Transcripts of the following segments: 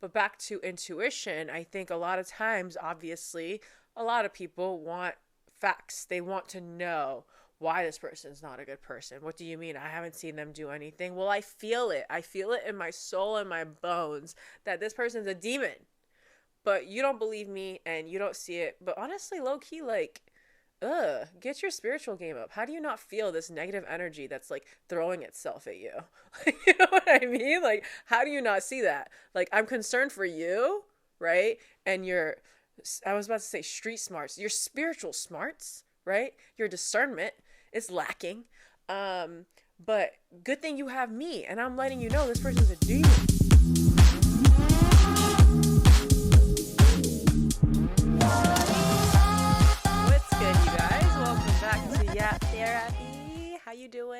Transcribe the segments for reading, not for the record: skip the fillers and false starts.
But back to intuition, I think a lot of times, obviously, a lot of people want facts. They want to know why this person's not a good person. What do you mean? I haven't seen them do anything. Well, I feel it. I feel it in my soul and my bones that this person's a demon. But you don't believe me and you don't see it. But honestly, low key, like, get your spiritual game up. How do you not feel this negative energy that's like throwing itself at you? You know what I mean? Like, how do you not see that? Like, I'm concerned for you, right? And your, I was about to say street smarts, your spiritual smarts, right? Your discernment is lacking. But good thing you have me, and I'm letting you know this person's a demon. Yap Therapy. How you doing?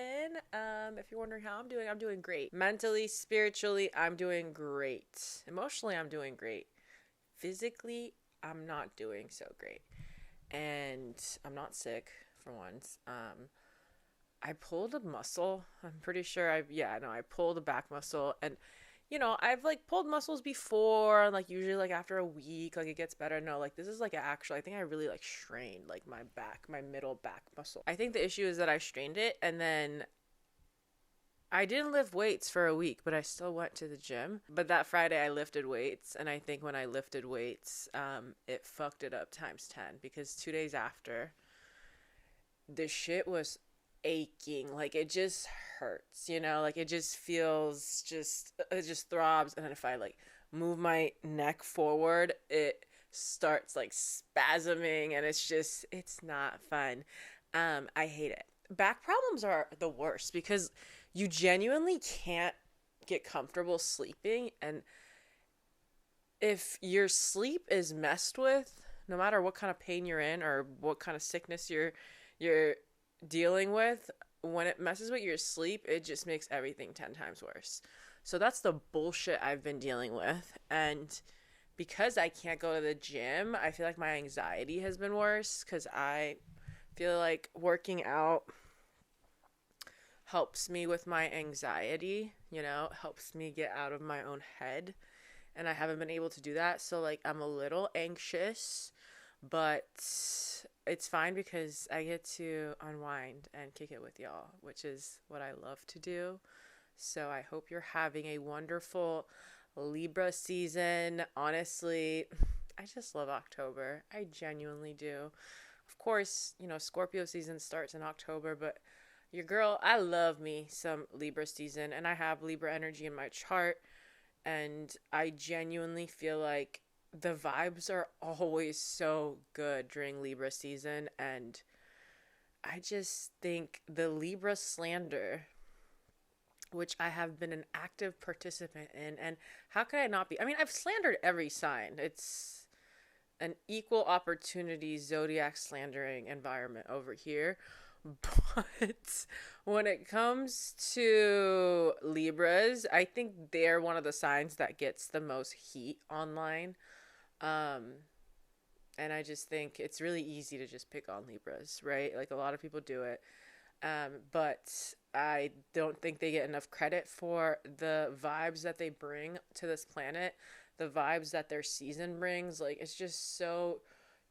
If you're wondering how I'm doing great. Mentally, spiritually, I'm doing great. Emotionally, I'm doing great. Physically, I'm not doing so great. And I'm not sick for once. I pulled a muscle. I'm pretty sure I pulled a back muscle, and I've like pulled muscles before, like usually like after a week, like it gets better. No, like this is like actually, I think I really like strained like my middle back muscle. I think the issue is that I strained it, and then I didn't lift weights for a week, but I still went to the gym. But that Friday I lifted weights, and I think when I lifted weights, it fucked it up times 10, because 2 days after, the shit was aching. Like it just hurts, like it just feels, it just throbs. And then if I like move my neck forward, it starts like spasming, and it's not fun. I hate it. Back problems are the worst because you genuinely can't get comfortable sleeping, and if your sleep is messed with, no matter what kind of pain you're in or what kind of sickness you're dealing with, when it messes with your sleep, it just makes everything 10 times worse. So that's the bullshit I've been dealing with. And because I can't go to the gym, I feel like my anxiety has been worse, because I feel like working out helps me with my anxiety, helps me get out of my own head. And I haven't been able to do that. So like I'm a little anxious, but it's fine because I get to unwind and kick it with y'all, which is what I love to do. So I hope you're having a wonderful Libra season. Honestly, I just love October. I genuinely do. Of course, Scorpio season starts in October, but your girl, I love me some Libra season, and I have Libra energy in my chart, and I genuinely feel like the vibes are always so good during Libra season. And I just think the Libra slander, which I have been an active participant in, and how could I not be? I mean, I've slandered every sign. It's an equal opportunity Zodiac slandering environment over here. But when it comes to Libras, I think they're one of the signs that gets the most heat online. And I just think it's really easy to just pick on Libras, right? Like a lot of people do it. But I don't think they get enough credit for the vibes that they bring to this planet, the vibes that their season brings. Like it's just so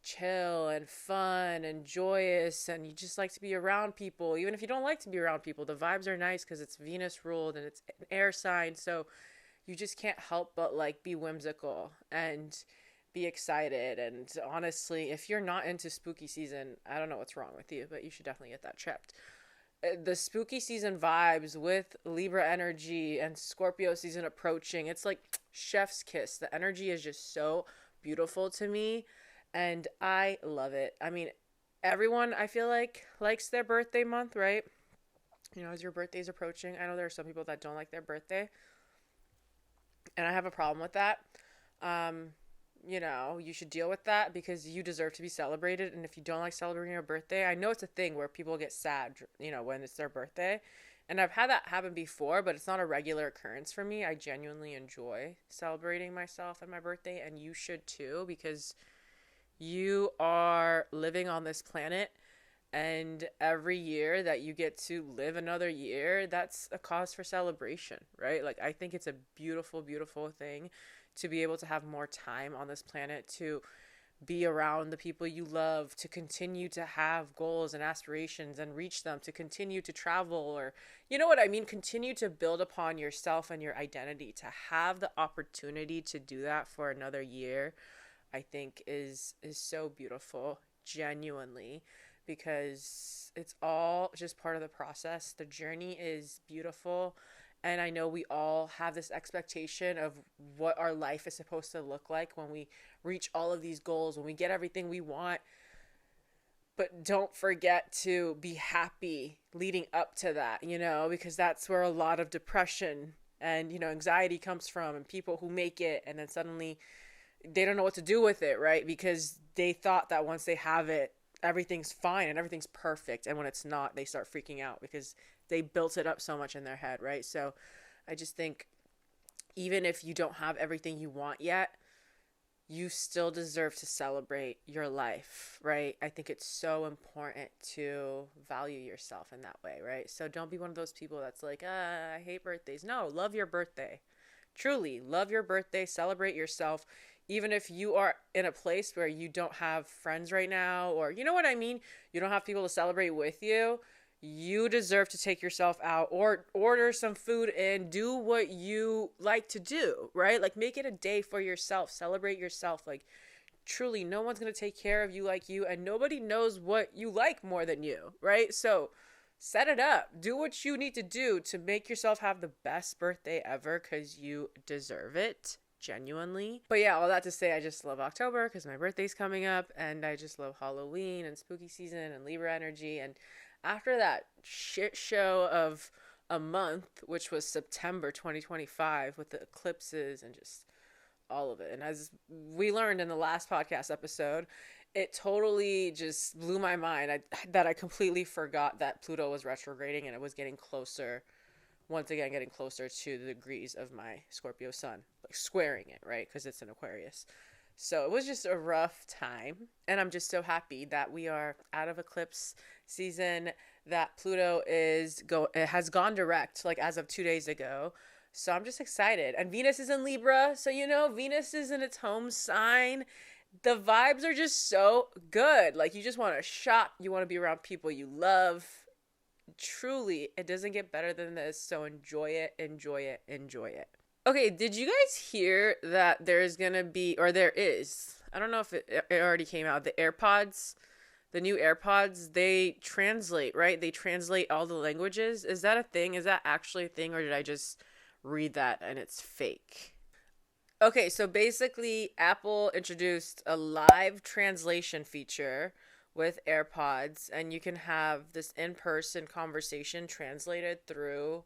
chill and fun and joyous, and you just like to be around people. Even if you don't like to be around people, the vibes are nice because it's Venus ruled and it's an air sign. So you just can't help but like be whimsical and be excited. And honestly, if you're not into spooky season, I don't know what's wrong with you, but you should definitely get that checked. The spooky season vibes with Libra energy and Scorpio season approaching, it's like chef's kiss. The energy is just so beautiful to me, and I love it. I mean, everyone, I feel like, likes their birthday month, right? As your birthday's approaching, I know there are some people that don't like their birthday, and I have a problem with that. You should deal with that because you deserve to be celebrated. And if you don't like celebrating your birthday, I know it's a thing where people get sad, when it's their birthday. And I've had that happen before, but it's not a regular occurrence for me. I genuinely enjoy celebrating myself and my birthday, and you should too, because you are living on this planet, and every year that you get to live another year, that's a cause for celebration, right? Like I think it's a beautiful, beautiful thing to be able to have more time on this planet, to be around the people you love, to continue to have goals and aspirations and reach them, to continue to travel, or you know what I mean, continue to build upon yourself and your identity. To have the opportunity to do that for another year, I think is so beautiful, genuinely, because it's all just part of the process. The journey is beautiful. And I know we all have this expectation of what our life is supposed to look like when we reach all of these goals, when we get everything we want. But don't forget to be happy leading up to that, because that's where a lot of depression and, anxiety comes from, and people who make it and then suddenly they don't know what to do with it, right? Because they thought that once they have it, everything's fine and everything's perfect. And when it's not, they start freaking out because they built it up so much in their head, right? So I just think even if you don't have everything you want yet, you still deserve to celebrate your life, right? I think it's so important to value yourself in that way, right? So don't be one of those people that's like, I hate birthdays. No, love your birthday. Truly, love your birthday, celebrate yourself. Even if you are in a place where you don't have friends right now, or you know what I mean? You don't have people to celebrate with you. You deserve to take yourself out or order some food and do what you like to do, right? Like, make it a day for yourself. Celebrate yourself. Like, truly, no one's going to take care of you like you, and nobody knows what you like more than you, right? So set it up. Do what you need to do to make yourself have the best birthday ever, because you deserve it. Genuinely. But yeah, all that to say, I just love October because my birthday's coming up, and I just love Halloween and spooky season and Libra energy. And after that shit show of a month, which was September 2025 with the eclipses and just all of it, and as we learned in the last podcast episode, it totally just blew my mind that I completely forgot that Pluto was retrograding and it was getting closer, once again getting closer to the degrees of my Scorpio sun, like squaring it, right? Because it's an Aquarius. So it was just a rough time, and I'm just so happy that we are out of eclipse season, that Pluto has gone direct, like as of 2 days ago. So I'm just excited. And Venus is in Libra, so Venus is in its home sign. The vibes are just so good. Like, you just want to shop, you want to be around people you love. Truly, it doesn't get better than this. So enjoy it, enjoy it, enjoy it. Okay, did you guys hear that there's gonna be, or there is, I don't know if it already came out, the AirPods, the new AirPods, they translate, right? They translate all the languages. Is that a thing? Is that actually a thing, or did I just read that and it's fake? Okay, so basically Apple introduced a live translation feature with AirPods, and you can have this in-person conversation translated through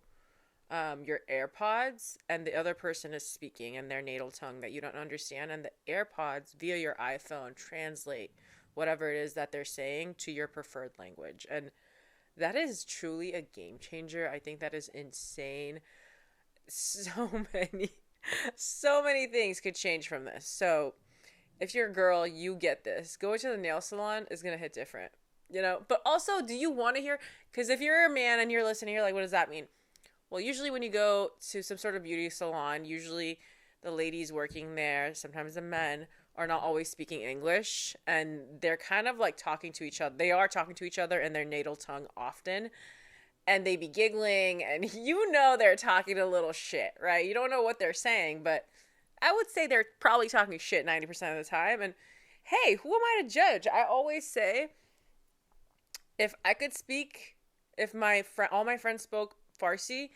your AirPods, and the other person is speaking in their natal tongue that you don't understand, and the AirPods via your iPhone translate whatever it is that they're saying to your preferred language. And that is truly a game changer. I think that is insane. So many things could change from this. So if you're a girl, you get this. Going to the nail salon is going to hit different, But also, do you want to hear? Because if you're a man and you're listening, you're like, what does that mean? Well, usually when you go to some sort of beauty salon, usually the ladies working there, sometimes the men, are not always speaking English. And they're kind of like talking to each other. They are talking to each other in their natal tongue often. And they be giggling, and they're talking a little shit, right? You don't know what they're saying, but I would say they're probably talking shit 90% of the time. And hey, who am I to judge? I always say, if all my friends spoke Farsi,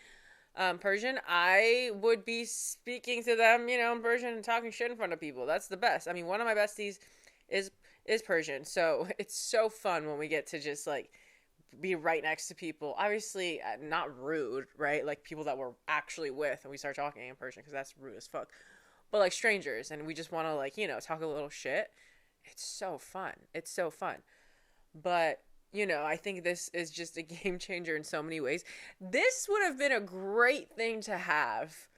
Persian, I would be speaking to them, in Persian and talking shit in front of people. That's the best. I mean, one of my besties is Persian, so it's so fun when we get to just like be right next to people. Obviously, not rude, right? Like people that we're actually with, and we start talking in Persian because that's rude as fuck. But like strangers, and we just want to like talk a little shit. It's so fun. It's so fun. But I think this is just a game changer in so many ways. This would have been a great thing to have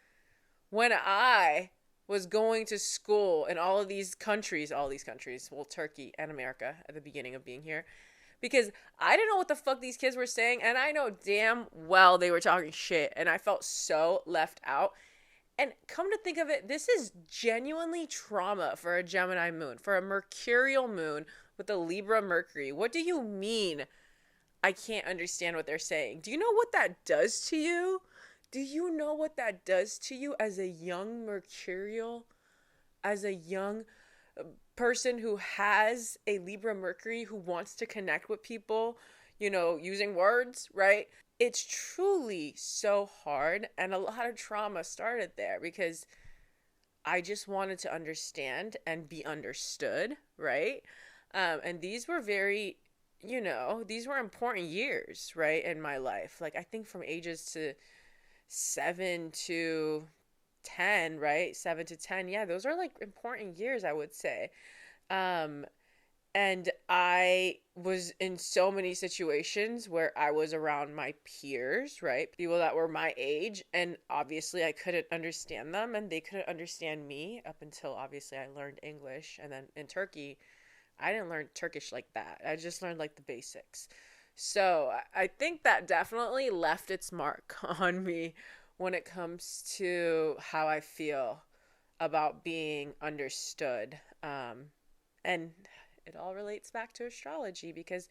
when I was going to school in all these countries, well, Turkey and America at the beginning of being here, because I didn't know what the fuck these kids were saying, and I know damn well they were talking shit, and I felt so left out. And come to think of it, this is genuinely trauma for a Gemini moon, for a mercurial moon with a Libra Mercury. What do you mean I can't understand what they're saying? Do you know what that does to you? Do you know what that does to you as a young mercurial, as a young person who has a Libra Mercury, who wants to connect with people, using words, right? It's truly so hard, and a lot of trauma started there because I just wanted to understand and be understood, right? And these were very, these were important years, right, in my life. Like, I think from ages to 7 to 10, right? 7 to 10. Yeah, those are like important years, I would say. And I was in so many situations where I was around my peers, right? People that were my age. And obviously I couldn't understand them and they couldn't understand me up until obviously I learned English. And then in Turkey, I didn't learn Turkish like that. I just learned like the basics. So I think that definitely left its mark on me when it comes to how I feel about being understood. And it all relates back to astrology because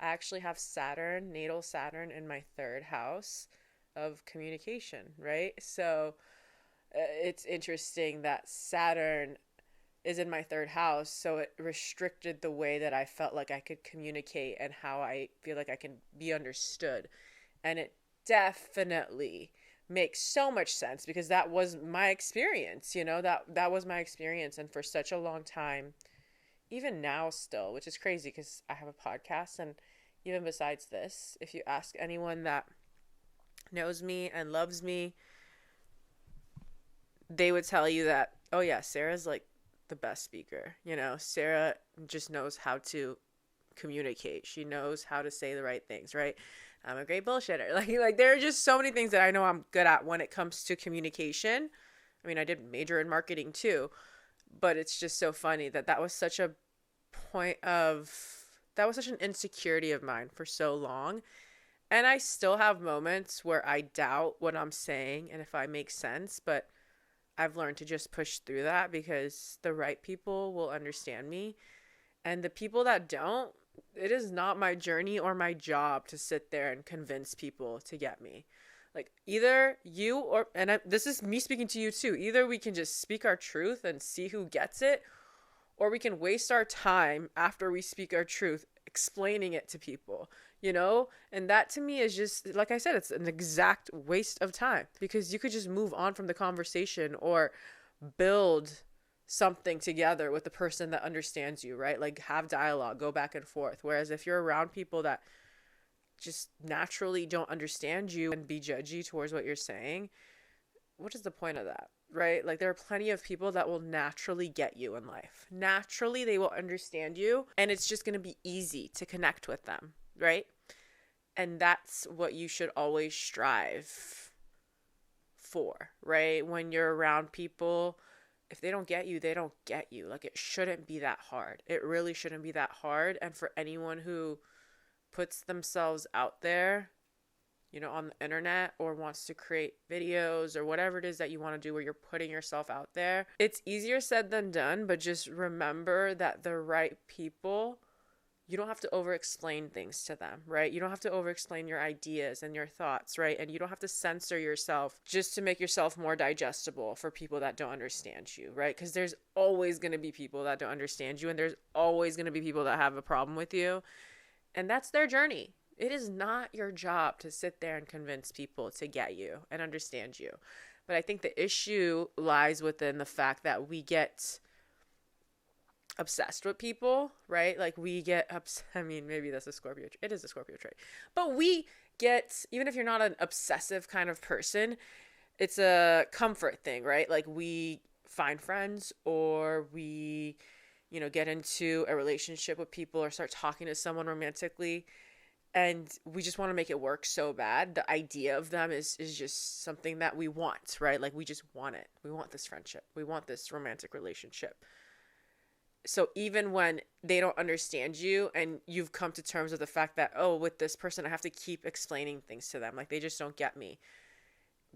I actually have Saturn, natal Saturn, in my third house of communication, right? So it's interesting that Saturn is in my third house, so it restricted the way that I felt like I could communicate and how I feel like I can be understood. And it definitely makes so much sense because that was my experience, that was my experience. And for such a long time, even now still, which is crazy because I have a podcast, and even besides this, if you ask anyone that knows me and loves me, they would tell you that, oh yeah, Sarah's like the best speaker. Sarah just knows how to communicate. She knows how to say the right things, right? I'm a great bullshitter. Like there are just so many things that I know I'm good at when it comes to communication. I mean, I did major in marketing too, but it's just so funny that was such a that was such an insecurity of mine for so long. And I still have moments where I doubt what I'm saying and if I make sense, but I've learned to just push through that because the right people will understand me. And the people that don't, it is not my journey or my job to sit there and convince people to get me. Like either you or, this is me speaking to you too, either we can just speak our truth and see who gets it, or we can waste our time after we speak our truth explaining it to people, And that to me is just, like I said, it's an exact waste of time because you could just move on from the conversation or build something together with the person that understands you, right? Like have dialogue, go back and forth. Whereas if you're around people that just naturally don't understand you and be judgy towards what you're saying, what is the point of that, right? Like there are plenty of people that will naturally get you in life. Naturally, they will understand you and it's just going to be easy to connect with them, right? And that's what you should always strive for, right? When you're around people, if they don't get you, they don't get you. Like it shouldn't be that hard. It really shouldn't be that hard. And for anyone who puts themselves out there, on the internet or wants to create videos or whatever it is that you want to do where you're putting yourself out there, it's easier said than done, but just remember that the right people, you don't have to over-explain things to them, right? You don't have to over-explain your ideas and your thoughts, right? And you don't have to censor yourself just to make yourself more digestible for people that don't understand you, right? Because there's always going to be people that don't understand you, and there's always going to be people that have a problem with you, and that's their journey. It is not your job to sit there and convince people to get you and understand you. But I think the issue lies within the fact that we get obsessed with people, right? Like we get maybe that's a Scorpio. It is a Scorpio trait. But we get, even if you're not an obsessive kind of person, it's a comfort thing, right? Like we find friends or we, get into a relationship with people or start talking to someone romantically, and we just want to make it work so bad. The idea of them is just something that we want, right? Like we just want it. We want this friendship. We want this romantic relationship. So even when they don't understand you and you've come to terms with the fact that, oh, with this person, I have to keep explaining things to them. Like they just don't get me.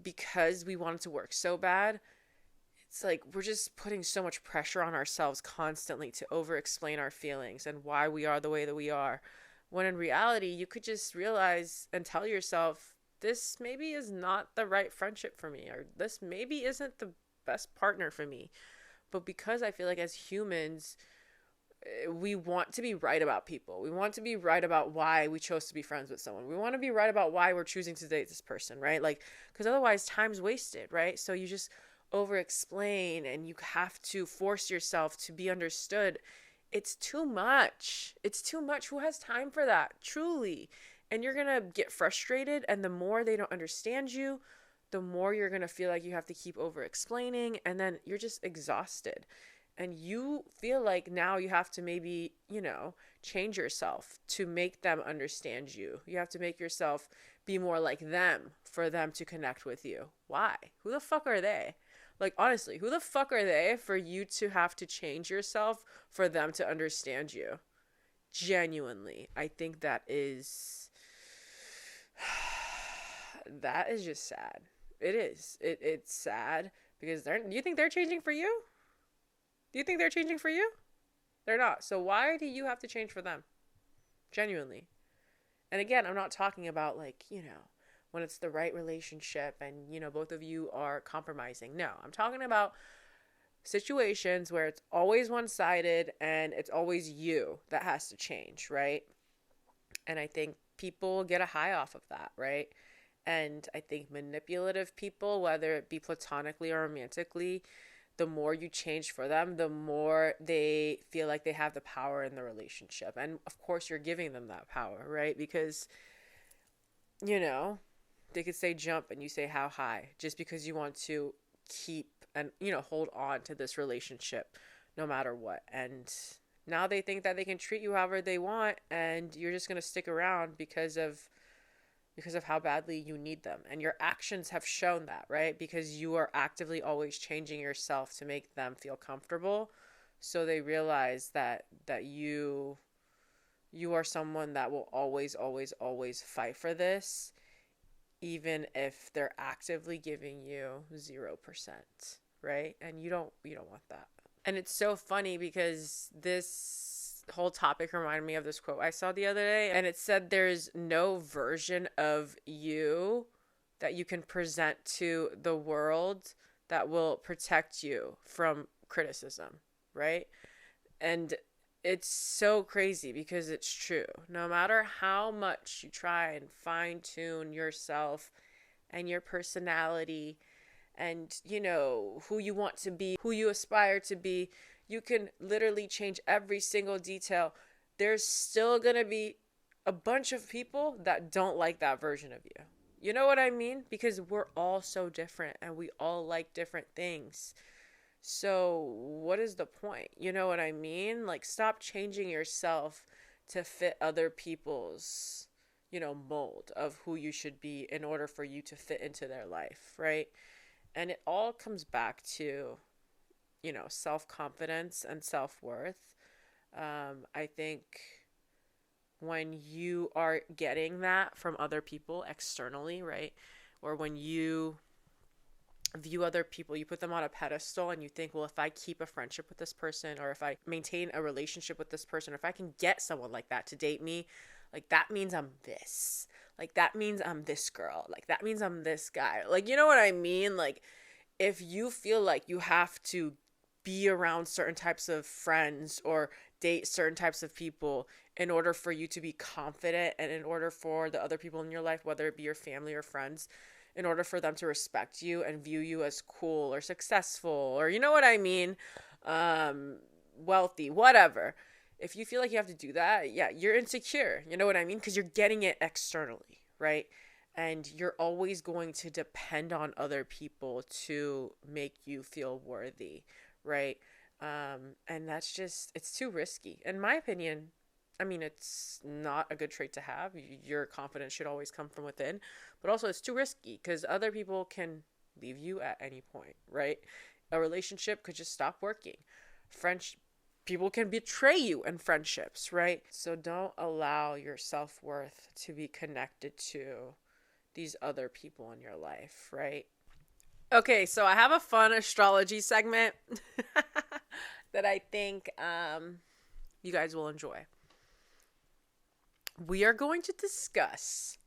because we want it to work so bad, it's like we're just putting so much pressure on ourselves constantly to over explain our feelings and why we are the way that we are. When in reality, you could just realize and tell yourself, this maybe is not the right friendship for me, or this maybe isn't the best partner for me. But because I feel like as humans, we want to be right about people. We want to be right about why we chose to be friends with someone. We want to be right about why we're choosing to date this person, right? Like, because otherwise time's wasted, right? So you just over explain and you have to force yourself to be understood. It's too much. It's too much. Who has time for that? Truly. And you're going to get frustrated. And the more they don't understand you, the more you're going to feel like you have to keep over explaining. And then you're just exhausted. And you feel like now you have to maybe, change yourself to make them understand you. You have to make yourself be more like them for them to connect with you. Why? Who the fuck are they? Like, honestly, who the fuck are they for you to have to change yourself for them to understand you? Genuinely, I think that is just sad. It is. It's sad because do you think they're changing for you? Do you think they're changing for you? They're not. So why do you have to change for them? Genuinely. And again, I'm not talking about when it's the right relationship and, both of you are compromising. No, I'm talking about situations where it's always one-sided and it's always you that has to change, right? And I think people get a high off of that, right? And I think manipulative people, whether it be platonically or romantically, the more you change for them, the more they feel like they have the power in the relationship. And of course, you're giving them that power, right? Because, they could say jump and you say how high, just because you want to keep and, hold on to this relationship no matter what. And now they think that they can treat you however they want, and you're just going to stick around because of how badly you need them. And your actions have shown that, right? Because you are actively always changing yourself to make them feel comfortable. So they realize that you are someone that will always, always, always fight for this, even if they're actively giving you 0%, right? And you don't want that. And it's so funny because this whole topic reminded me of this quote I saw the other day, and it said there's no version of you that you can present to the world that will protect you from criticism, right? And it's so crazy because it's true. No matter how much you try and fine-tune yourself and your personality and, who you want to be, who you aspire to be, you can literally change every single detail. There's still going to be a bunch of people that don't like that version of you. You know what I mean? Because we're all so different and we all like different things. So what is the point? You know what I mean? Like, stop changing yourself to fit other people's, mold of who you should be in order for you to fit into their life, right? And it all comes back to, self-confidence and self-worth. I think when you are getting that from other people externally, right? Or when you view other people, you put them on a pedestal and you think, well, if I keep a friendship with this person, or if I maintain a relationship with this person, or if I can get someone like that to date me, like that means I'm this. Like that means I'm this girl. Like that means I'm this guy. Like, you know what I mean? Like, if you feel like you have to be around certain types of friends or date certain types of people in order for you to be confident, and in order for the other people in your life, whether it be your family or friends, in order for them to respect you and view you as cool or successful, or you know what I mean, wealthy, whatever. If you feel like you have to do that, yeah, you're insecure. You know what I mean? Because you're getting it externally, right? And you're always going to depend on other people to make you feel worthy, right? And that's just, it's too risky. In my opinion, I mean, it's not a good trait to have. Your confidence should always come from within. But also, it's too risky because other people can leave you at any point, right? A relationship could just stop working. People can betray you in friendships, right? So don't allow your self-worth to be connected to these other people in your life, right? Okay, so I have a fun astrology segment that I think you guys will enjoy. We are going to discuss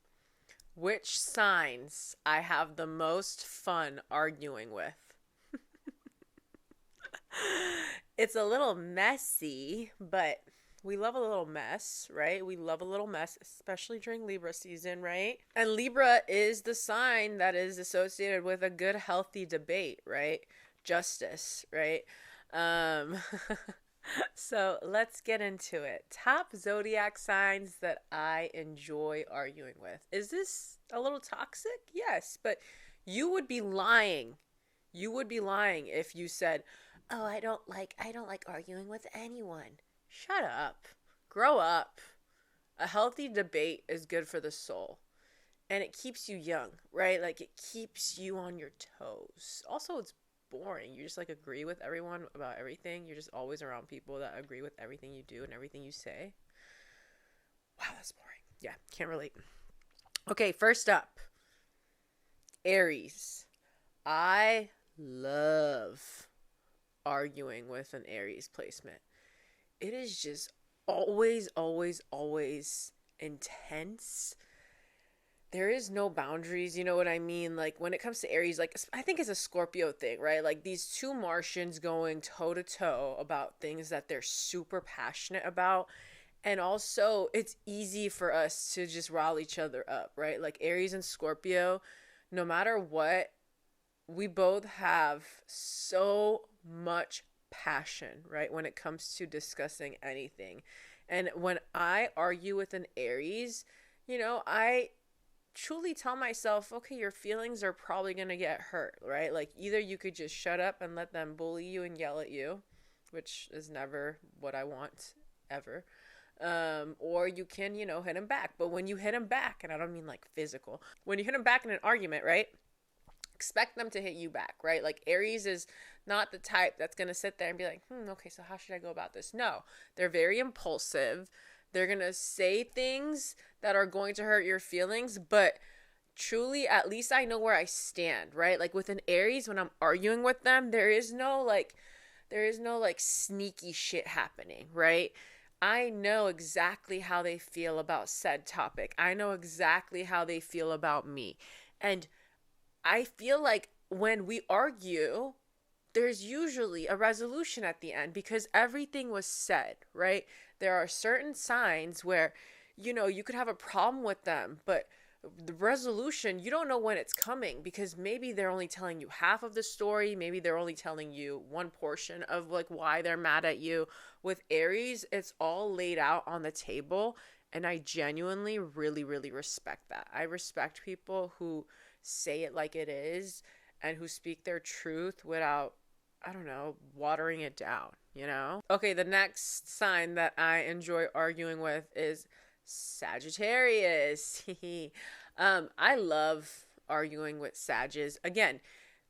which signs I have the most fun arguing with. It's a little messy, but we love a little mess, right? We love a little mess, especially during Libra season, right? And Libra is the sign that is associated with a good, healthy debate, right? Justice, right? Um, so let's get into it. Top zodiac signs that I enjoy arguing with. Is this a little toxic? Yes, but you would be lying. You would be lying if you said, "Oh, I don't like arguing with anyone." Shut up. Grow up. A healthy debate is good for the soul. And it keeps you young, right? Like it keeps you on your toes. Also, it's boring. You just like agree with everyone about everything. You're just always around people that agree with everything you do and everything you say. Wow, that's boring. Yeah, can't relate. Okay, first up, Aries. I love arguing with an Aries placement. It is just always, always, always intense. There is no boundaries, you know what I mean? Like when it comes to Aries, like I think it's a Scorpio thing, right? Like these two Martians going toe to toe about things that they're super passionate about. And also, it's easy for us to just rile each other up, right? Like Aries and Scorpio, no matter what, we both have so much passion, right? When it comes to discussing anything. And when I argue with an Aries, I truly tell myself, okay, your feelings are probably going to get hurt, right? Like either you could just shut up and let them bully you and yell at you, which is never what I want ever. Or you can, hit them back. But when you hit them back, and I don't mean like physical, when you hit them back in an argument, right? Expect them to hit you back, right? Like Aries is not the type that's going to sit there and be like, okay, so how should I go about this? No, they're very impulsive. They're going to say things that are going to hurt your feelings, but truly, at least I know where I stand, right? Like with an Aries, when I'm arguing with them, there is no like sneaky shit happening, right? I know exactly how they feel about said topic. I know exactly how they feel about me. And I feel like when we argue, there's usually a resolution at the end because everything was said, right? There are certain signs where, you could have a problem with them, but the resolution, you don't know when it's coming because maybe they're only telling you half of the story. Maybe they're only telling you one portion of like why they're mad at you. With Aries, it's all laid out on the table. And I genuinely really, really respect that. I respect people who say it like it is and who speak their truth without, I don't know, watering it down, Okay, the next sign that I enjoy arguing with is Sagittarius. I love arguing with Sages. Again,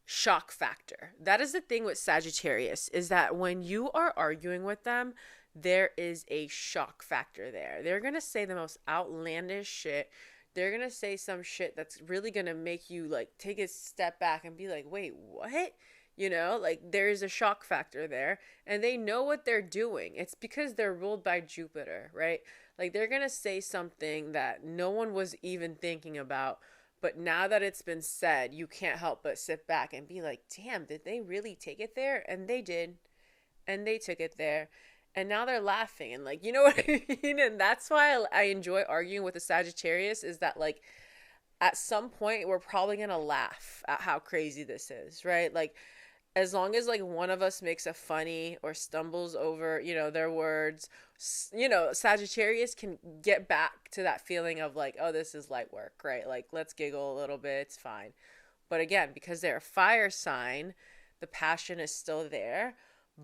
shock factor. That is the thing with Sagittarius, is that when you are arguing with them, there is a shock factor there. They're going to say the most outlandish shit. They're going to say some shit that's really going to make you like take a step back and be like, wait, what? Like there's a shock factor there and they know what they're doing. It's because they're ruled by Jupiter, right? Like they're going to say something that no one was even thinking about. But now that it's been said, you can't help but sit back and be like, damn, did they really take it there? And they did. And they took it there. And now they're laughing. And like, you know what I mean? And that's why I enjoy arguing with a Sagittarius, is that like at some point we're probably going to laugh at how crazy this is, right? Like as long as like one of us makes a funny or stumbles over, their words, Sagittarius can get back to that feeling of like, oh, this is light work, right? Like let's giggle a little bit, it's fine. But again, because they're a fire sign, the passion is still there.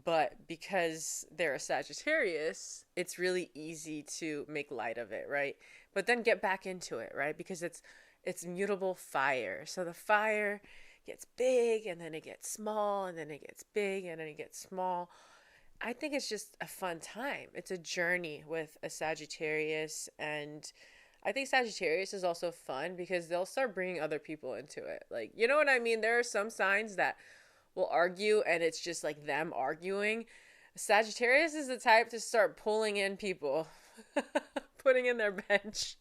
But because they're a Sagittarius, it's really easy to make light of it, right? But then get back into it, right? Because it's mutable fire. So the fire gets big and then it gets small and then it gets big and then it gets small. I think it's just a fun time. It's a journey with a Sagittarius, and I think Sagittarius is also fun because they'll start bringing other people into it. Like, you know what I mean? There are some signs that will argue and it's just like them arguing. Sagittarius is the type to start pulling in people, putting in their bench.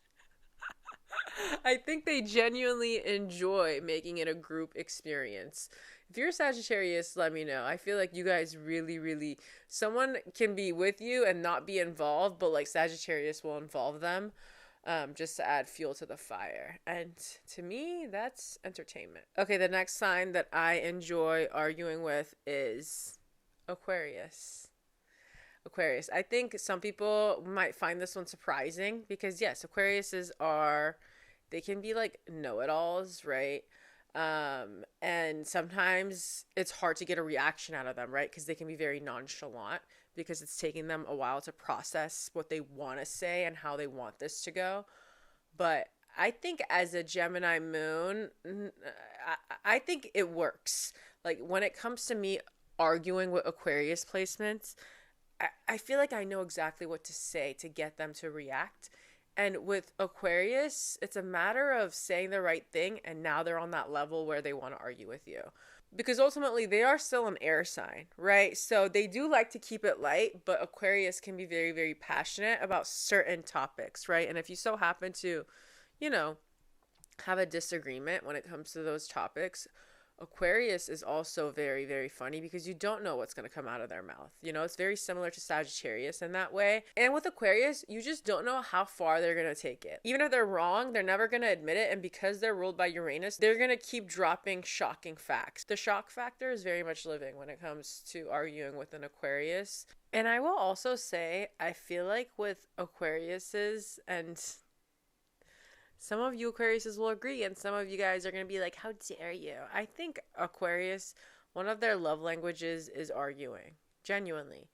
I think they genuinely enjoy making it a group experience. If you're a Sagittarius, let me know. I feel like you guys really, really, someone can be with you and not be involved, but like Sagittarius will involve them, just to add fuel to the fire. And to me, that's entertainment. Okay, the next sign that I enjoy arguing with is Aquarius. Aquarius. I think some people might find this one surprising because yes, Aquariuses are, they can be like know-it-alls, right? And sometimes it's hard to get a reaction out of them, right? Because they can be very nonchalant because it's taking them a while to process what they want to say and how they want this to go. But I think as a Gemini moon, I think it works. Like when it comes to me arguing with Aquarius placements, I feel like I know exactly what to say to get them to react. And with Aquarius, it's a matter of saying the right thing, and now they're on that level where they want to argue with you. Because ultimately, they are still an air sign, right? So they do like to keep it light, but Aquarius can be very, very passionate about certain topics, right? And if you so happen to, you know, have a disagreement when it comes to those topics, Aquarius is also very, very funny because you don't know what's going to come out of their mouth. You know, it's very similar to Sagittarius in that way. And with Aquarius, you just don't know how far they're going to take it. Even if they're wrong, they're never going to admit it. And because they're ruled by Uranus, they're going to keep dropping shocking facts. The shock factor is very much living when it comes to arguing with an Aquarius. And I will also say, I feel like with Aquariuses, and some of you Aquariuses will agree, and some of you guys are going to be like, how dare you? I think Aquarius, one of their love languages is arguing. Genuinely.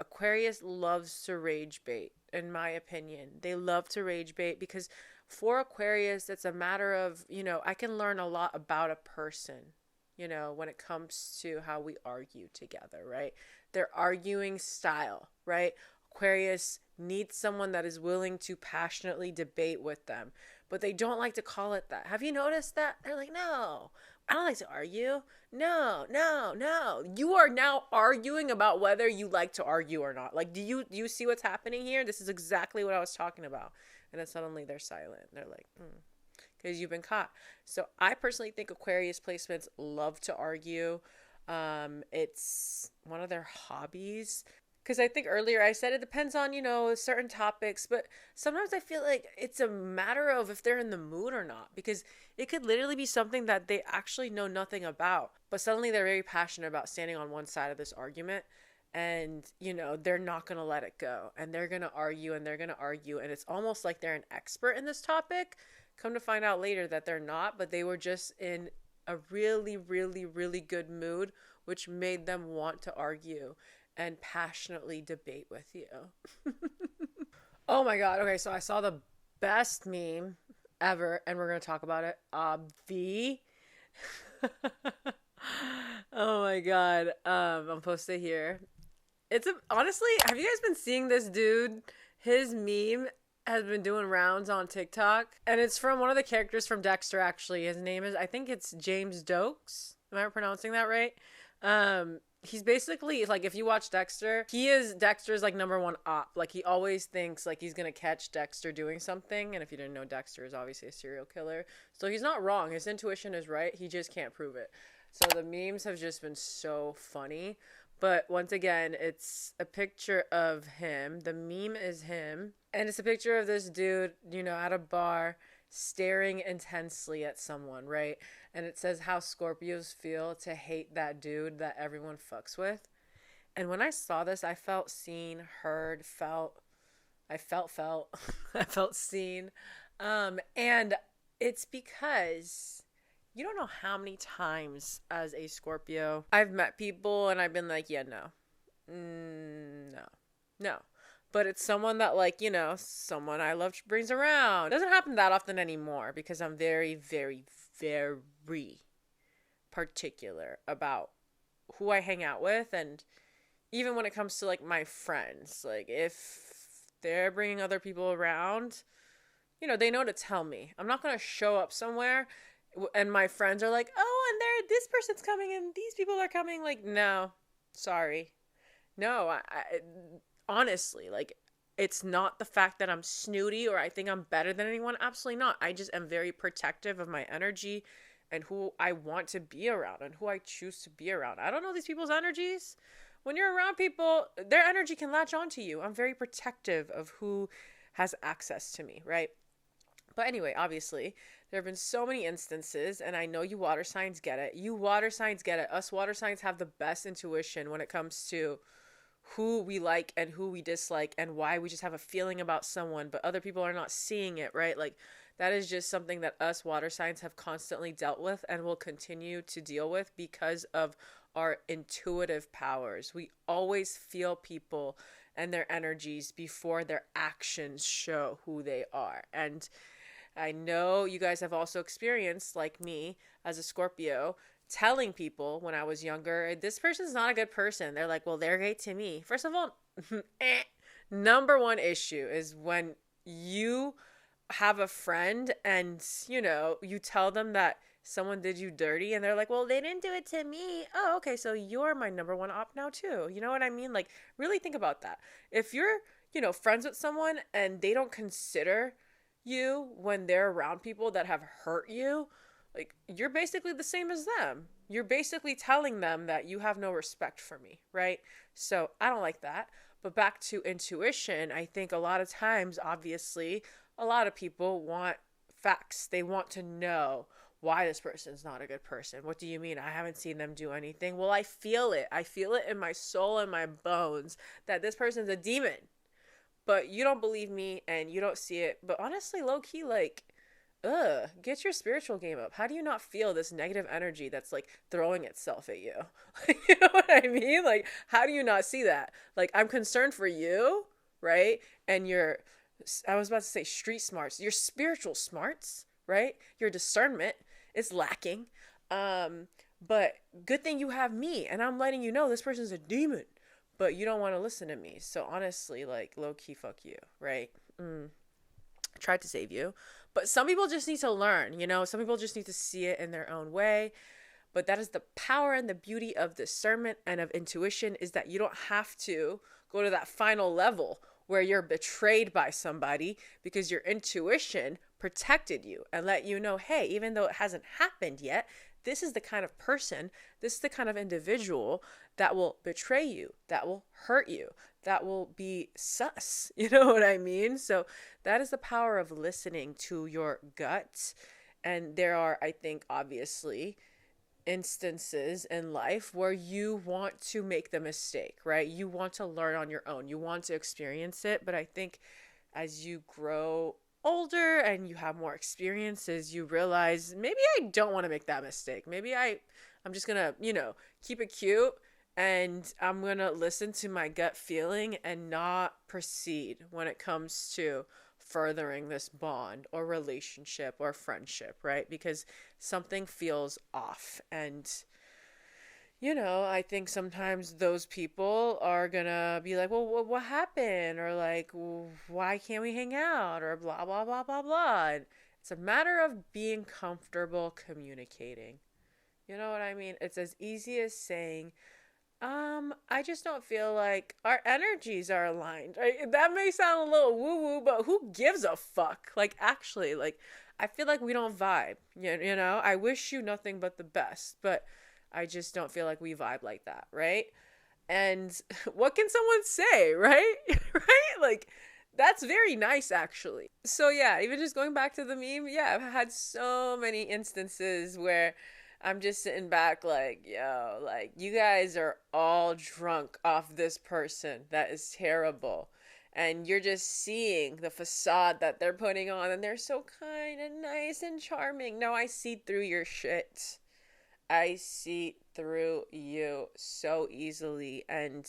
Aquarius loves to rage bait, in my opinion. They love to rage bait because for Aquarius, it's a matter of, you know, I can learn a lot about a person, you know, when it comes to how we argue together, right? Their arguing style, right? Aquarius needs someone that is willing to passionately debate with them, but they don't like to call it that. Have you noticed that? They're like, no, I don't like to argue. No. You are now arguing about whether you like to argue or not. Like, do you see what's happening here? This is exactly what I was talking about. And then suddenly they're silent. They're like, because you've been caught. So I personally think Aquarius placements love to argue. It's one of their hobbies. Because I think earlier I said it depends on, you know, certain topics, but sometimes I feel like it's a matter of if they're in the mood or not, because it could literally be something that they actually know nothing about, but suddenly they're very passionate about standing on one side of this argument, and, you know, they're not going to let it go, and they're going to argue, and they're going to argue, and it's almost like they're an expert in this topic. Come to find out later that they're not, but they were just in a really, really, really good mood, which made them want to argue and passionately debate with you. Oh my god. Okay, so I saw the best meme ever, and we're going to talk about it. Obvi. Oh my god. I'm posted here. Honestly, have you guys been seeing this dude? His meme has been doing rounds on TikTok, and it's from one of the characters from Dexter, actually. His name is, I think it's James Dokes. Am I pronouncing that right? He's basically, like, if you watch Dexter's like number one op. Like, he always thinks like he's gonna catch Dexter doing something, and if you didn't know, Dexter is obviously a serial killer, so he's not wrong. His intuition is right, he just can't prove it. So the memes have just been so funny. But once again, it's a picture of him. The meme is him, and it's a picture of this dude, you know, at a bar staring intensely at someone, right? And it says how Scorpios feel to hate that dude that everyone fucks with. And when I saw this, I felt seen, heard, I felt seen. And it's because you don't know how many times as a Scorpio I've met people and I've been like, yeah, no. No. But it's someone that, like, you know, someone I love brings around. It doesn't happen that often anymore because I'm very, very, very particular about who I hang out with. And even when it comes to, like, my friends, like, if they're bringing other people around, they know to tell me. I'm not going to show up somewhere and my friends are like, oh, and this person's coming and these people are coming. Like, no, sorry. No, honestly, like, it's not the fact that I'm snooty or I think I'm better than anyone. Absolutely not. I just am very protective of my energy and who I want to be around and who I choose to be around. I don't know these people's energies. When you're around people, their energy can latch onto you. I'm very protective of who has access to me, right? But anyway, obviously, there have been so many instances, and I know you water signs get it. You water signs get it. Us water signs have the best intuition when it comes to who we like and who we dislike and why we just have a feeling about someone, but other people are not seeing it, right? Like, that is just something that us water signs have constantly dealt with and will continue to deal with because of our intuitive powers. We always feel people and their energies before their actions show who they are. And I know you guys have also experienced, like me as a Scorpio, telling people when I was younger, this person's not a good person. They're like, well, they're great to me. First of all, number one issue is when you have a friend and, you tell them that someone did you dirty and they're like, well, they didn't do it to me. Oh, okay, so you're my number one op now too. You know what I mean? Like, really think about that. If you're, friends with someone and they don't consider you when they're around people that have hurt you, like, you're basically the same as them. You're basically telling them that you have no respect for me, right? So I don't like that. But back to intuition, I think a lot of times, obviously, a lot of people want facts. They want to know why this person's not a good person. What do you mean? I haven't seen them do anything. Well, I feel it. I feel it in my soul and my bones that this person's a demon. But you don't believe me and you don't see it. But honestly, low-key, like, get your spiritual game up. How do you not feel this negative energy that's like throwing itself at you? You know what I mean? Like, how do you not see that? Like, I'm concerned for you, right? And I was about to say street smarts, your spiritual smarts, right? Your discernment is lacking. But good thing you have me and I'm letting you know this person's a demon, but you don't want to listen to me. So honestly, like, low-key, fuck you, right? I tried to save you. But some people just need to learn, some people just need to see it in their own way. But that is the power and the beauty of discernment and of intuition, is that you don't have to go to that final level where you're betrayed by somebody, because your intuition protected you and let you know, hey, even though it hasn't happened yet, this is the kind of person, this is the kind of individual that will betray you, that will hurt you, that will be sus. You know what I mean? So that is the power of listening to your gut. And there are, I think, obviously, instances in life where you want to make the mistake, right? You want to learn on your own. You want to experience it. But I think as you grow older and you have more experiences, you realize, maybe I don't want to make that mistake. Maybe I'm just going to, keep it cute, and I'm going to listen to my gut feeling and not proceed when it comes to furthering this bond or relationship or friendship, right? Because something feels off. And, I think sometimes those people are gonna be like, well, what happened? Or like, why can't we hang out? Or blah, blah, blah, blah, blah. And it's a matter of being comfortable communicating. You know what I mean? It's as easy as saying, I just don't feel like our energies are aligned, right? That may sound a little woo-woo, but who gives a fuck? Like, actually, like, I feel like we don't vibe, I wish you nothing but the best, but I just don't feel like we vibe like that, right? And what can someone say, right? Right? Like, that's very nice, actually. So yeah, even just going back to the meme, yeah, I've had so many instances where I'm just sitting back like, yo, like, you guys are all drunk off this person. That is terrible. And you're just seeing the facade that they're putting on, and they're so kind and nice and charming. No, I see through your shit. I see through you so easily. And,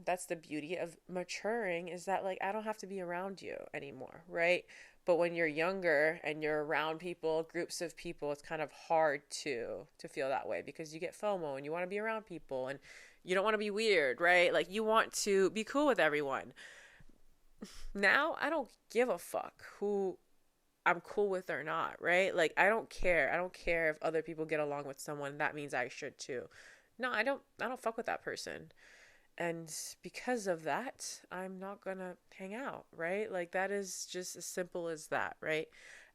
that's the beauty of maturing, is that, like, I don't have to be around you anymore, right? But when you're younger and you're around people, groups of people, it's kind of hard to feel that way, because you get FOMO and you want to be around people and you don't want to be weird, right? Like, you want to be cool with everyone. now I don't give a fuck who I'm cool with or not, right? Like I don't care. I don't care if other people get along with someone. That means I should too. No, I don't fuck with that person. And because of that, I'm not going to hang out, right? Like that is just as simple as that, right?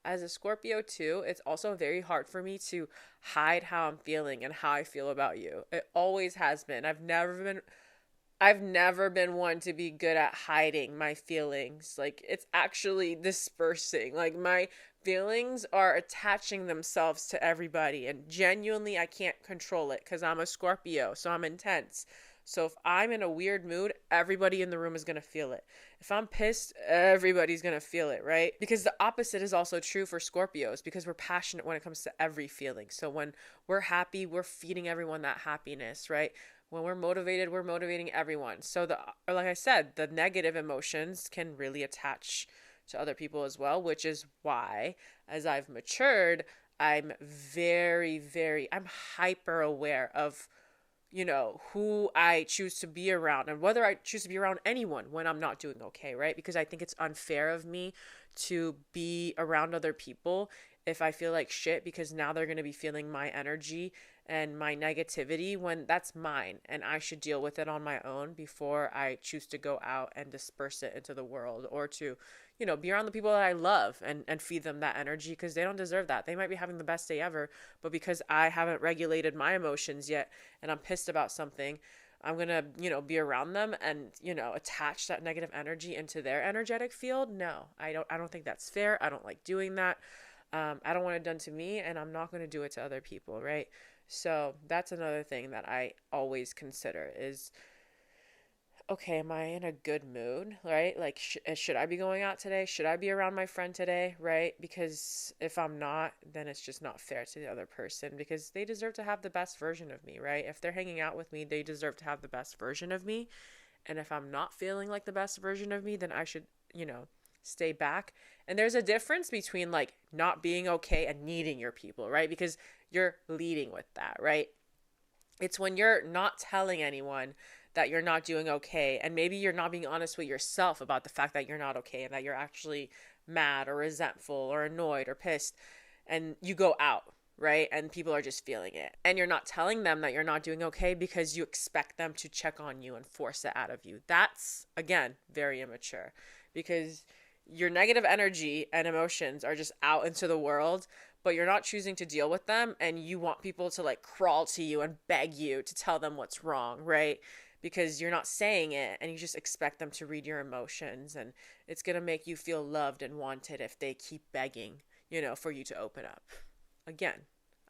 As a Scorpio too, it's also very hard for me to hide how I'm feeling and how I feel about you. It always has been. I've never been one to be good at hiding my feelings. Like it's actually dispersing. Like my feelings are attaching themselves to everybody, and genuinely I can't control it cuz I'm a Scorpio, so I'm intense. So if I'm in a weird mood, everybody in the room is going to feel it. If I'm pissed, everybody's going to feel it, right? Because the opposite is also true for Scorpios because we're passionate when it comes to every feeling. So when we're happy, we're feeding everyone that happiness, right? When we're motivated, we're motivating everyone. So like I said, the negative emotions can really attach to other people as well, which is why as I've matured, I'm I'm hyper aware of who I choose to be around and whether I choose to be around anyone when I'm not doing okay, right? Because I think it's unfair of me to be around other people if I feel like shit because now they're going to be feeling my energy and my negativity when that's mine and I should deal with it on my own before I choose to go out and disperse it into the world or to be around the people that I love and feed them that energy because they don't deserve that. They might be having the best day ever, but because I haven't regulated my emotions yet and I'm pissed about something, I'm going to, be around them and, attach that negative energy into their energetic field. No, I don't think that's fair. I don't like doing that. I don't want it done to me and I'm not going to do it to other people, right? So that's another thing that I always consider is, okay, am I in a good mood, right? Like, should I be going out today? Should I be around my friend today, right? Because if I'm not, then it's just not fair to the other person because they deserve to have the best version of me, right? If they're hanging out with me, they deserve to have the best version of me. And if I'm not feeling like the best version of me, then I should, stay back. And there's a difference between like not being okay and needing your people, right? Because you're leading with that, right? It's when you're not telling anyone that you're not doing okay. And maybe you're not being honest with yourself about the fact that you're not okay and that you're actually mad or resentful or annoyed or pissed. And you go out, right? And people are just feeling it. And you're not telling them that you're not doing okay because you expect them to check on you and force it out of you. That's, again, very immature because your negative energy and emotions are just out into the world, but you're not choosing to deal with them and you want people to like crawl to you and beg you to tell them what's wrong, right? Because you're not saying it and you just expect them to read your emotions and it's going to make you feel loved and wanted if they keep begging, for you to open up. Again,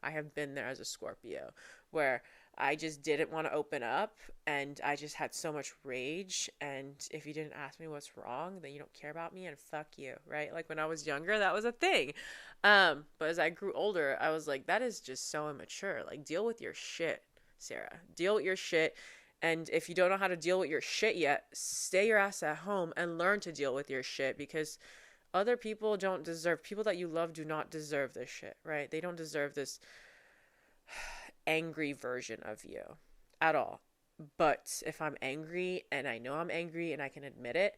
I have been there as a Scorpio where I just didn't want to open up and I just had so much rage. And if you didn't ask me what's wrong, then you don't care about me and fuck you, right? Like when I was younger, that was a thing. But as I grew older, I was like, that is just so immature. Like, deal with your shit, Sarah. Deal with your shit. And if you don't know how to deal with your shit yet, stay your ass at home and learn to deal with your shit because other people don't deserve, people that you love do not deserve this shit, right? They don't deserve this angry version of you at all. But if I'm angry and I know I'm angry and I can admit it,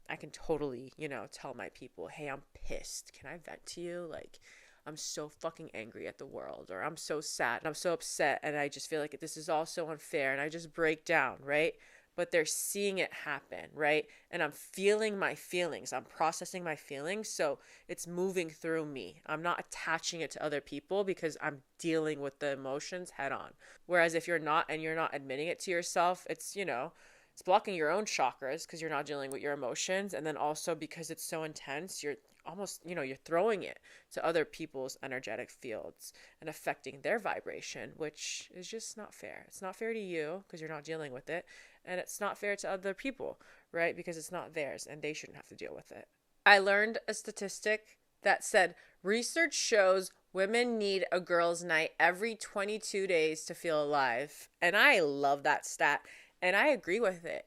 I can totally, tell my people, hey, I'm pissed. Can I vent to you? Like, I'm so fucking angry at the world, or I'm so sad and I'm so upset and I just feel like this is all so unfair and I just break down, right? But they're seeing it happen, right? And I'm feeling my feelings. I'm processing my feelings. So it's moving through me. I'm not attaching it to other people because I'm dealing with the emotions head on. Whereas if you're not and you're not admitting it to yourself, it's, it's blocking your own chakras because you're not dealing with your emotions. And then also because it's so intense, you're almost, you're throwing it to other people's energetic fields and affecting their vibration, which is just not fair. It's not fair to you because you're not dealing with it. And it's not fair to other people, right? Because it's not theirs and they shouldn't have to deal with it. I learned a statistic that said research shows women need a girls' night every 22 days to feel alive. And I love that stat. And I agree with it.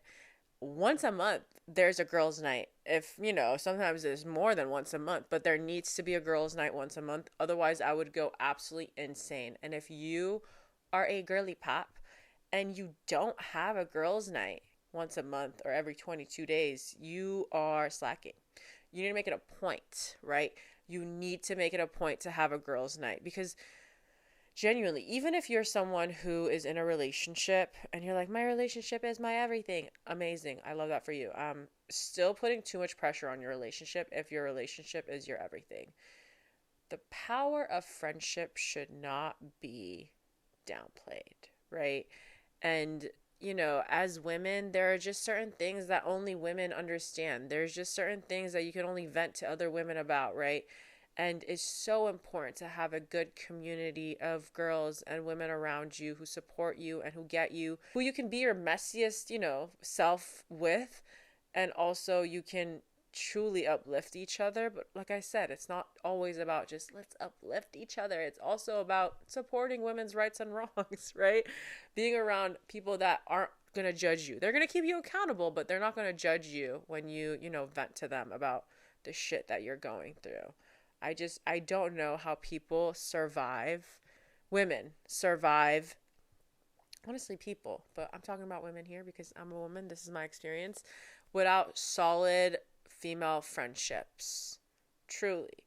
Once a month, there's a girls' night. If, sometimes there's more than once a month, but there needs to be a girls' night once a month. Otherwise, I would go absolutely insane. And if you are a girly pop, and you don't have a girls' night once a month or every 22 days, you are slacking. You need to make it a point, right? You need to make it a point to have a girls' night, because genuinely, even if you're someone who is in a relationship and you're like, my relationship is my everything, amazing, I love that for you. Still putting too much pressure on your relationship if your relationship is your everything. The power of friendship should not be downplayed, right? And as women, there are just certain things that only women understand. There's just certain things that you can only vent to other women about, right? And it's so important to have a good community of girls and women around you who support you and who get you, who you can be your messiest, self with. And also you can truly uplift each other. But like I said, it's not always about just let's uplift each other. It's also about supporting women's rights and wrongs, right? Being around people that aren't going to judge you. They're going to keep you accountable, but they're not going to judge you when you vent to them about the shit that you're going through. I don't know how people survive, women survive, honestly people, but I'm talking about women here because I'm a woman. This is my experience, without solid female friendships. Truly.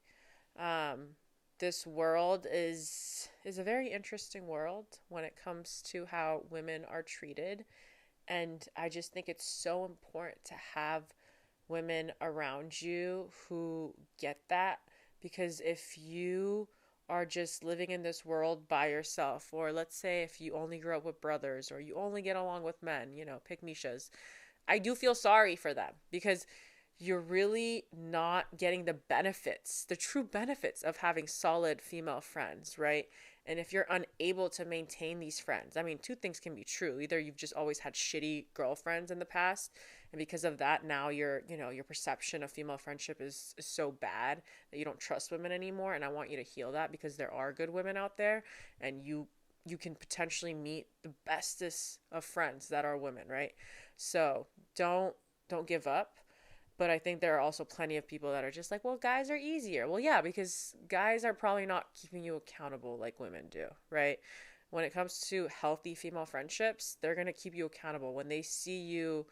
This world is a very interesting world when it comes to how women are treated. And I just think it's so important to have women around you who get that. Because if you are just living in this world by yourself, or let's say if you only grew up with brothers, or you only get along with men, pick Mishas, I do feel sorry for them, because you're really not getting the benefits, the true benefits of having solid female friends, right? And if you're unable to maintain these friends, I mean, two things can be true. Either you've just always had shitty girlfriends in the past, and because of that, now your perception of female friendship is so bad that you don't trust women anymore. And I want you to heal that, because there are good women out there, and you can potentially meet the bestest of friends that are women, right? So don't give up. But I think there are also plenty of people that are just like, well, guys are easier. Well, yeah, because guys are probably not keeping you accountable like women do, right? When it comes to healthy female friendships, they're going to keep you accountable. When they see you,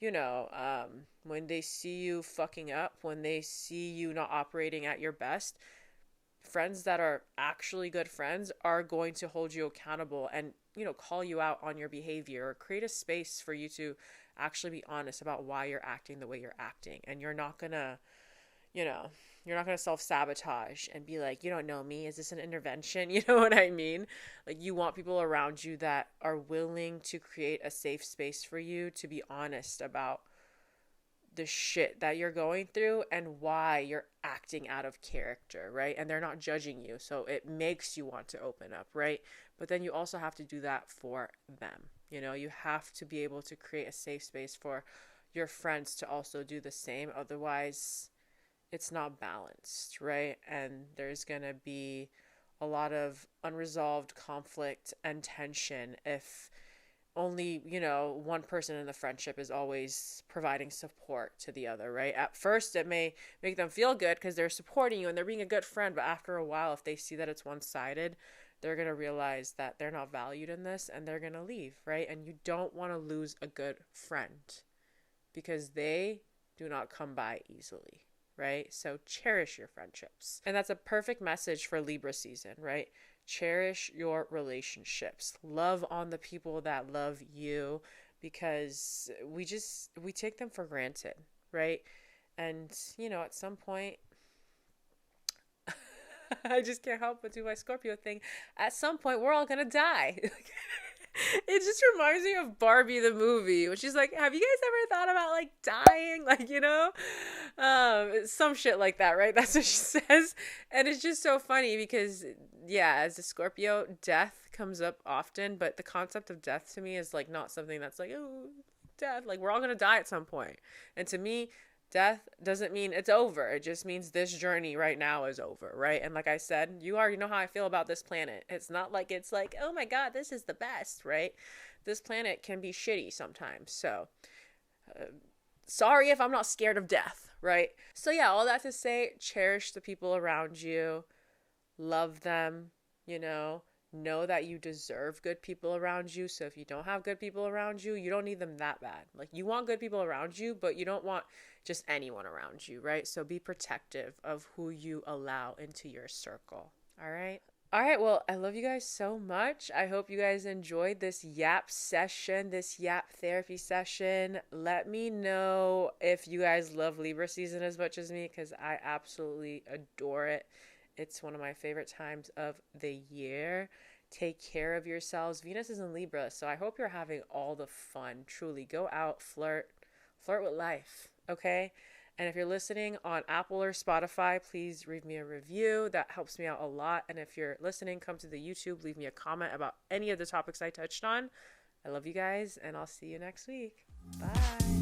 when they see you fucking up, when they see you not operating at your best, friends that are actually good friends are going to hold you accountable and, call you out on your behavior, or create a space for you to actually be honest about why you're acting the way you're acting. And you're not gonna self-sabotage and be like, you don't know me, is this an intervention? You know what I mean? Like, you want people around you that are willing to create a safe space for you to be honest about the shit that you're going through and why you're acting out of character, right? And they're not judging you, so it makes you want to open up, right? But then you also have to do that for them. You have to be able to create a safe space for your friends to also do the same. Otherwise, it's not balanced, right? And there's going to be a lot of unresolved conflict and tension if only, one person in the friendship is always providing support to the other, right? At first, it may make them feel good because they're supporting you and they're being a good friend. But after a while, if they see that it's one-sided, they're going to realize that they're not valued in this and they're going to leave, right? And you don't want to lose a good friend because they do not come by easily, right? So cherish your friendships. And that's a perfect message for Libra season, right? Cherish your relationships. Love on the people that love you, because we take them for granted, right? And, at some point, I just can't help but do my Scorpio thing. At some point, we're all gonna die. It just reminds me of Barbie the movie, when she's like, have you guys ever thought about like dying? Like, some shit like that, right? That's what she says. And it's just so funny because, yeah, as a Scorpio, death comes up often, but the concept of death to me is like not something that's like, oh, death. Like, we're all gonna die at some point. And to me, death doesn't mean it's over. It just means this journey right now is over, right? And like I said, you already know how I feel about this planet. It's not like it's like, oh my God, this is the best, right? This planet can be shitty sometimes. So, sorry if I'm not scared of death, right? So yeah, all that to say, cherish the people around you. Love them, know that you deserve good people around you. So if you don't have good people around you, you don't need them that bad. Like, you want good people around you, but you don't want just anyone around you, right? So be protective of who you allow into your circle. All right. All right, well, I love you guys so much. I hope you guys enjoyed this yap session, this yap therapy session. Let me know if you guys love Libra season as much as me, because I absolutely adore it. It's one of my favorite times of the year. Take care of yourselves. Venus is in Libra, so I hope you're having all the fun. Truly, go out, flirt with life, okay? And if you're listening on Apple or Spotify, please leave me a review. That helps me out a lot. And if you're listening, come to the YouTube, leave me a comment about any of the topics I touched on. I love you guys, and I'll see you next week. Bye.